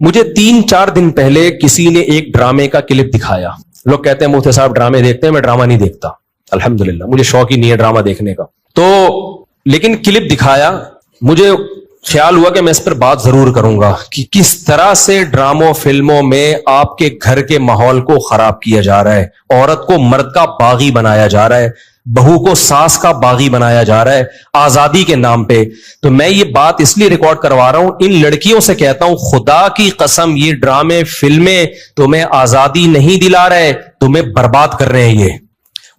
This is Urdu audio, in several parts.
مجھے 3-4 دن پہلے کسی نے ایک ڈرامے کا کلپ دکھایا. لوگ کہتے ہیں مفتی صاحب ڈرامے دیکھتے ہیں, میں ڈرامہ نہیں دیکھتا الحمدللہ, مجھے شوق ہی نہیں ہے ڈرامہ دیکھنے کا. تو لیکن کلپ دکھایا, مجھے خیال ہوا کہ میں اس پر بات ضرور کروں گا کہ کس طرح سے ڈراموں فلموں میں آپ کے گھر کے ماحول کو خراب کیا جا رہا ہے, عورت کو مرد کا باغی بنایا جا رہا ہے, بہو کو ساس کا باغی بنایا جا رہا ہے آزادی کے نام پہ. تو میں یہ بات اس لیے ریکارڈ کروا رہا ہوں, ان لڑکیوں سے کہتا ہوں خدا کی قسم یہ ڈرامے فلمیں تمہیں آزادی نہیں دلا رہے, تمہیں برباد کر رہے ہیں. یہ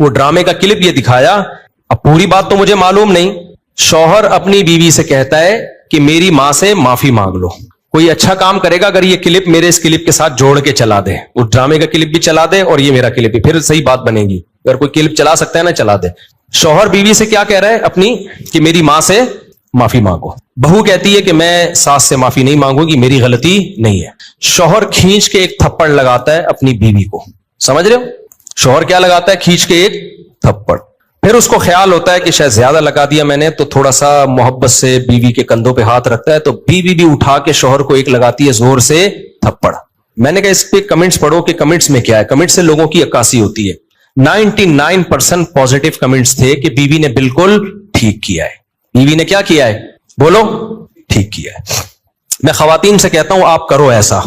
وہ ڈرامے کا کلپ یہ دکھایا, اب پوری بات تو مجھے معلوم نہیں. شوہر اپنی بیوی سے کہتا ہے کہ میری ماں سے معافی مانگ لو. کوئی اچھا کام کرے گا اگر یہ کلپ میرے اس کلپ کے ساتھ جوڑ کے چلا دے, وہ ڈرامے کا کلپ بھی چلا دے اور یہ میرا کلپ بھی, پھر صحیح بات بنے گی. اگر کوئی کلپ چلا سکتا ہے نا چلا دے. شوہر بیوی سے کیا کہہ رہا ہے اپنی, کہ میری ماں سے معافی مانگو. بہو کہتی ہے کہ میں ساس سے معافی نہیں مانگوں گی, میری غلطی نہیں ہے. شوہر کھینچ کے ایک تھپڑ لگاتا ہے اپنی بیوی کو. سمجھ رہے ہو, شوہر کیا لگاتا ہے, کھینچ کے ایک تھپڑ. پھر اس کو خیال ہوتا ہے کہ شاید زیادہ لگا دیا میں نے, تو تھوڑا سا محبت سے بیوی کے کندھوں پہ ہاتھ رکھتا ہے, تو بیوی بھی اٹھا کے شوہر کو ایک لگاتی ہے زور سے تھپڑ. میں نے کہا اس پہ کمنٹس پڑھو کہ کمنٹس میں کیا ہے. کمنٹس سے لوگوں کی عکاسی ہوتی ہے. 99% پازیٹیو کمنٹس تھے کہ بیوی نے بالکل ٹھیک کیا ہے. بیوی نے کیا کیا ہے, بولو, ٹھیک کیا ہے. میں خواتین سے کہتا ہوں آپ کرو ایسا,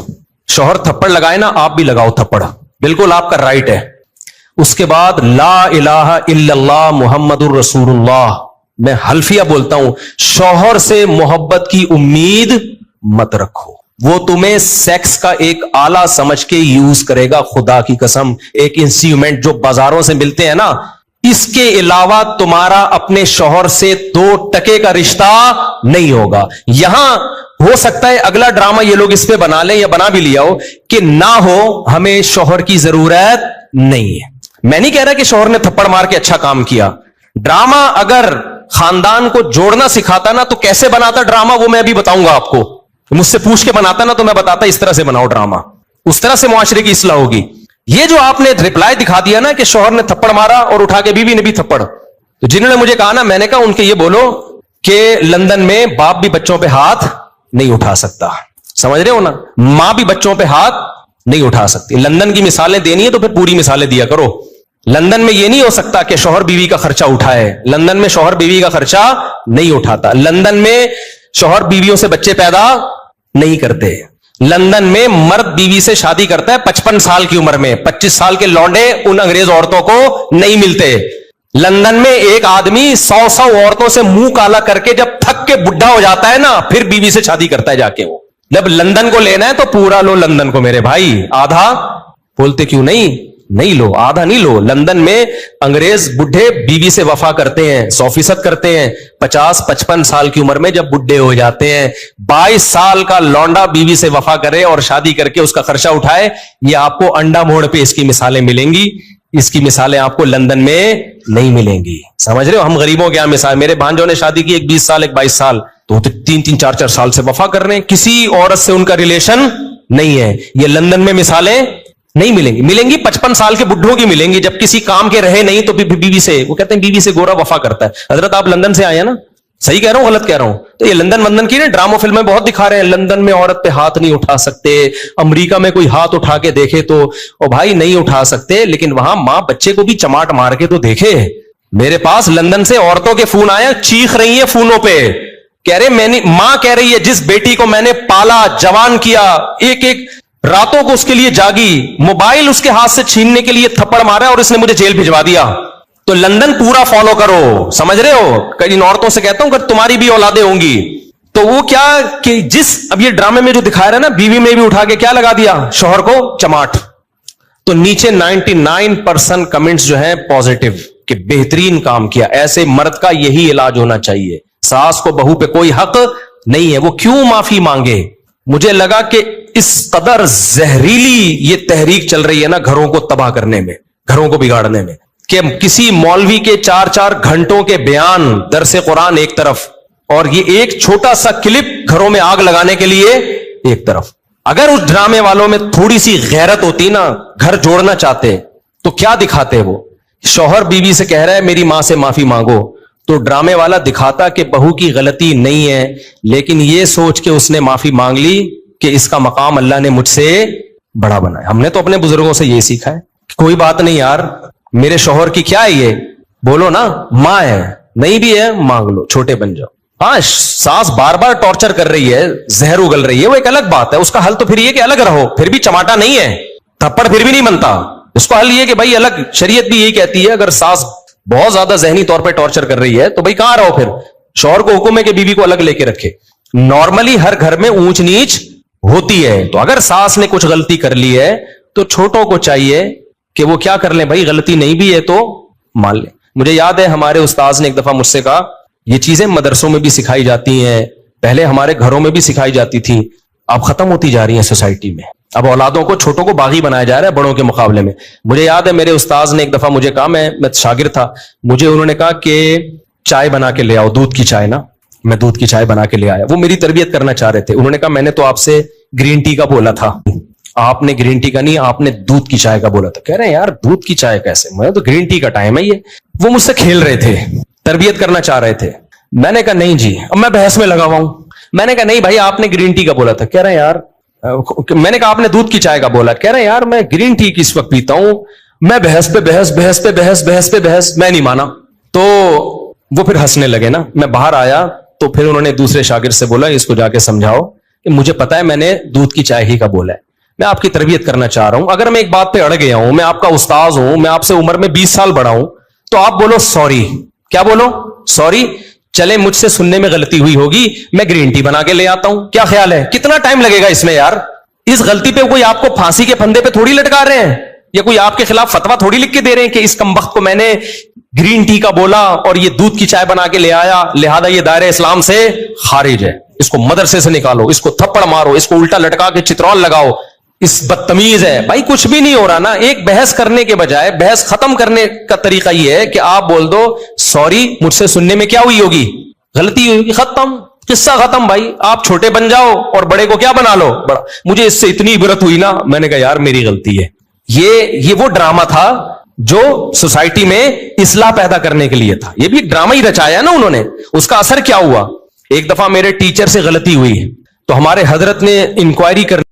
شوہر تھپڑ لگائے نا آپ بھی لگاؤ تھپڑ, بالکل آپ کا رائٹ ہے. اس کے بعد لا الہ الا اللہ محمد الرسول اللہ, میں حلفیہ بولتا ہوں, شوہر سے محبت کی امید مت رکھو, وہ تمہیں سیکس کا ایک آلہ سمجھ کے یوز کرے گا. خدا کی قسم ایک انسٹرومنٹ جو بازاروں سے ملتے ہیں نا, اس کے علاوہ تمہارا اپنے شوہر سے 2 ٹکے کا رشتہ نہیں ہوگا. یہاں ہو سکتا ہے اگلا ڈرامہ یہ لوگ اس پہ بنا لیں یا بنا بھی لیا ہو کہ نہ ہو ہمیں شوہر کی ضرورت نہیں ہے. میں نہیں کہہ رہا کہ شوہر نے تھپڑ مار کے اچھا کام کیا. ڈرامہ اگر خاندان کو جوڑنا سکھاتا نا تو کیسے بناتا ڈرامہ, وہ میں ابھی بتاؤں گا آپ کو. مجھ سے پوچھ کے بناتا نا تو میں بتاتا اس طرح سے بناؤ ڈرامہ, اس طرح سے معاشرے کی اصلاح ہوگی. یہ جو آپ نے ریپلائی دکھا دیا نا کہ شوہر نے تھپڑ مارا اور اٹھا کے بیوی نے بھی تھپڑ, تو جنہوں نے مجھے کہا نا, میں نے کہا ان کے یہ بولو کہ لندن میں باپ بھی بچوں پہ ہاتھ نہیں اٹھا سکتا. سمجھ رہے ہو نا, ماں بھی بچوں پہ ہاتھ نہیں اٹھا سکتی. لندن کی مثالیں دینی ہے تو پھر پوری مثالیں دیا کرو. لندن میں یہ نہیں ہو سکتا کہ شوہر بیوی کا خرچہ اٹھائے. لندن میں شوہر بیوی کا خرچہ نہیں اٹھاتا. لندن میں شوہر بیویوں سے بچے پیدا نہیں کرتے. لندن میں مرد بیوی سے شادی کرتا ہے 55 سال کی عمر میں. 25 سال کے لونڈے ان انگریز عورتوں کو نہیں ملتے. لندن میں ایک آدمی 100 عورتوں سے منہ کالا کر کے جب تھک کے بڈھا ہو جاتا ہے نا, پھر بیوی سے شادی کرتا ہے جا کے. وہ جب لندن کو لینا ہے تو پورا لو لندن کو میرے بھائی, آدھا بولتے کیوں نہیں لو, آدھا نہیں لو. لندن میں انگریز بڈھے بیوی سے وفا کرتے ہیں, 100% کرتے ہیں. 50-55 سال کی عمر میں جب بڈھے ہو جاتے ہیں, 22 سال کا لونڈا بیوی سے وفا کرے اور شادی کر کے اس کا خرچہ اٹھائے. یہ آپ کو انڈا موڑ پہ اس کی مثالیں ملیں گی. اس کی مثالیں آپ کو لندن میں نہیں ملیں گی. سمجھ رہے ہو, ہم غریبوں کیا مثال. میرے بھانجوں نے شادی کی, ایک 20 سال ایک 22 سال, تو 3-3 4-4 سال سے وفا کر رہے ہیں, کسی عورت سے ان کا ریلیشن نہیں ہے. یہ لندن میں مثالیں نہیں ملیں گی. ملیں گی 55 سال کے بڈھوں کی ملیں گی جب کسی کام کے رہے نہیں تو بیوی سے, وہ کہتے ہیں بیوی سے گورا وفا کرتا ہے. حضرت آپ لندن سے آئے ہیں نا, صحیح کہہ رہا ہوں غلط کہہ رہا ہوں؟ تو یہ لندن کی نا ڈراموں فلمیں بہت دکھا رہے ہیں, لندن میں عورت پہ ہاتھ نہیں اٹھا سکتے. امریکہ میں کوئی ہاتھ اٹھا کے دیکھے تو او بھائی نہیں اٹھا سکتے, لیکن وہاں ماں بچے کو بھی چماٹ مار کے تو دیکھے. میرے پاس لندن سے عورتوں کے فون آئے, چیخ رہی ہیں فونوں پہ, کہہ رہے ماں کہہ رہی ہے جس بیٹی کو میں نے پالا جوان کیا, ایک راتوں کو اس کے لیے جاگی, موبائل اس کے ہاتھ سے چھیننے کے لیے تھپڑ مارا اور اس نے مجھے جیل بھجوا دیا. تو لندن پورا فالو کرو. سمجھ رہے ہو, ان عورتوں سے کہتا ہوں کہ تمہاری بھی اولادیں ہوں گی تو وہ کیا کہ اب یہ ڈرامے میں جو دکھایا رہا نا, بیوی میں بھی اٹھا کے کیا لگا دیا, شوہر کو چماٹ. تو نیچے 99% کمنٹس جو ہیں پازیٹیو کہ بہترین کام کیا. ایسے مرد کا یہی علاج ہونا چاہیے. ساس کو بہو پہ کوئی حق نہیں ہے, وہ کیوں معافی مانگے. مجھے لگا کہ اس قدر زہریلی یہ تحریک چل رہی ہے نا گھروں کو تباہ کرنے میں, گھروں کو بگاڑنے میں, کہ کسی مولوی کے 4-4 گھنٹوں کے بیان, درس قرآن ایک طرف, اور یہ ایک چھوٹا سا کلپ گھروں میں آگ لگانے کے لیے ایک طرف. اگر اس ڈرامے والوں میں تھوڑی سی غیرت ہوتی نا, گھر جوڑنا چاہتے, تو کیا دکھاتے. وہ شوہر بیوی سے کہہ رہا ہے میری ماں سے معافی مانگو, تو ڈرامے والا دکھاتا کہ بہو کی غلطی نہیں ہے, لیکن یہ سوچ کے اس نے معافی مانگ لی کہ اس کا مقام اللہ نے مجھ سے بڑا بنایا. ہم نے تو اپنے بزرگوں سے یہی سیکھا ہے کہ کوئی بات نہیں یار, میرے شوہر کی کیا ہے یہ, بولو نا ماں ہے, نہیں بھی ہے مانگ لو, چھوٹے بن جاؤ. ہاں ساس بار بار ٹارچر کر رہی ہے, زہر اگل رہی ہے, وہ ایک الگ بات ہے, اس کا حل تو پھر یہ کہ الگ رہو, پھر بھی چماٹا نہیں ہے, تھپڑ پھر بھی نہیں بنتا. اس کو حل یہ کہ بھائی الگ, شریعت بھی یہی کہتی ہے اگر ساس بہت زیادہ ذہنی طور پہ ٹارچر کر رہی ہے تو بھائی کہاں رہو, پھر شوہر کو حکم ہے کہ بیوی کو الگ لے کے رکھے. نارملی ہر گھر میں اونچ نیچ ہوتی ہے, تو اگر ساس نے کچھ غلطی کر لی ہے تو چھوٹوں کو چاہیے کہ وہ کیا کر لیں, بھائی غلطی نہیں بھی ہے تو مان لیں. مجھے یاد ہے ہمارے استاذ نے ایک دفعہ مجھ سے کہا, یہ چیزیں مدرسوں میں بھی سکھائی جاتی ہیں, پہلے ہمارے گھروں میں بھی سکھائی جاتی تھی, اب ختم ہوتی جا رہی ہیں سوسائٹی میں. اب اولادوں کو, چھوٹوں کو باغی بنایا جا رہا ہے بڑوں کے مقابلے میں. مجھے یاد ہے میرے استاذ نے ایک دفعہ مجھے کہا, میں شاگرد تھا, مجھے انہوں نے کہا کہ چائے بنا کے لے آؤ, دودھ کی چائے نا. میں دودھ کی چائے بنا کے لے آیا. وہ میری تربیت کرنا چاہ رہے تھے. انہوں نے کہا میں نے تو آپ سے گرین ٹی کا بولا تھا, آپ نے گرین ٹی کا نہیں, آپ نے دودھ کی چائے کا بولا تھا. کہہ رہے ہیں یار دودھ کی چائے کیسے, میں تو گرین ٹی کا ٹائم ہے یہ. وہ مجھ سے کھیل رہے تھے, تربیت کرنا چاہ رہے تھے. میں نے کہا نہیں جی, اب میں بحث میں لگا ہوا ہوں. میں نے کہا نہیں بھائی آپ نے گرین ٹی کا بولا تھا. کہہ رہے ہیں یار, میں نے کہا آپ نے دودھ کی چائے کا بولا. کہہ رہے ہیں یار میں گرین ٹی کس وقت پیتا ہوں, میں بحث پہ بحث, بحث پہ بحث, بحث پہ بحث, میں نہیں مانا. تو وہ پھر ہنسنے لگے نا. میں باہر آیا تو پھر انہوں نے دوسرے شاگرد سے بولا اس کو جا کے سمجھاؤ کہ مجھے پتا ہے میں نے دودھ کی چائے ہی کا بولا ہے, میں آپ کی تربیت کرنا چاہ رہا ہوں. اگر میں ایک بات پہ اڑ گیا ہوں, میں آپ کا استاذ ہوں, میں آپ سے عمر میں 20 سال بڑا ہوں, تو آپ بولو سوری. کیا بولو, سوری. چلے مجھ سے سننے میں غلطی ہوئی ہوگی, میں گرین ٹی بنا کے لے آتا ہوں. کیا خیال ہے, کتنا ٹائم لگے گا اس میں یار؟ اس غلطی پہ کوئی آپ کو پھانسی کے پھندے پہ تھوڑی لٹکا رہے ہیں, یا کوئی آپ کے خلاف فتوا تھوڑی لکھ کے دے رہے ہیں کہ اس کمبخت کو میں نے گرین ٹی کا بولا اور یہ دودھ کی چائے بنا کے لے آیا, لہذا یہ دائرہ اسلام سے خارج ہے, اس کو مدرسے سے نکالو, اس کو تھپڑ مارو, اس کو الٹا لٹکا کے چترول لگاؤ, اس بدتمیز ہے. بھائی کچھ بھی نہیں ہو رہا نا. ایک بحث کرنے کے بجائے بحث ختم کرنے کا طریقہ یہ ہے کہ آپ بول دو سوری, مجھ سے سننے میں کیا ہوئی ہوگی, غلطی ہوئی ہوگی, ختم, قصہ ختم. بھائی آپ چھوٹے بن جاؤ اور بڑے کو کیا بنا لو بڑا. مجھے اس سے اتنی عبرت ہوئی نا, میں نے کہا یار میری غلطی ہے. یہ وہ ڈرامہ تھا جو سوسائٹی میں اصلاح پیدا کرنے کے لیے تھا. یہ بھی ایک ڈرامہ ہی رچایا نا انہوں نے. اس کا اثر کیا ہوا, ایک دفعہ میرے ٹیچر سے غلطی ہوئی تو ہمارے حضرت نے انکوائری کرنے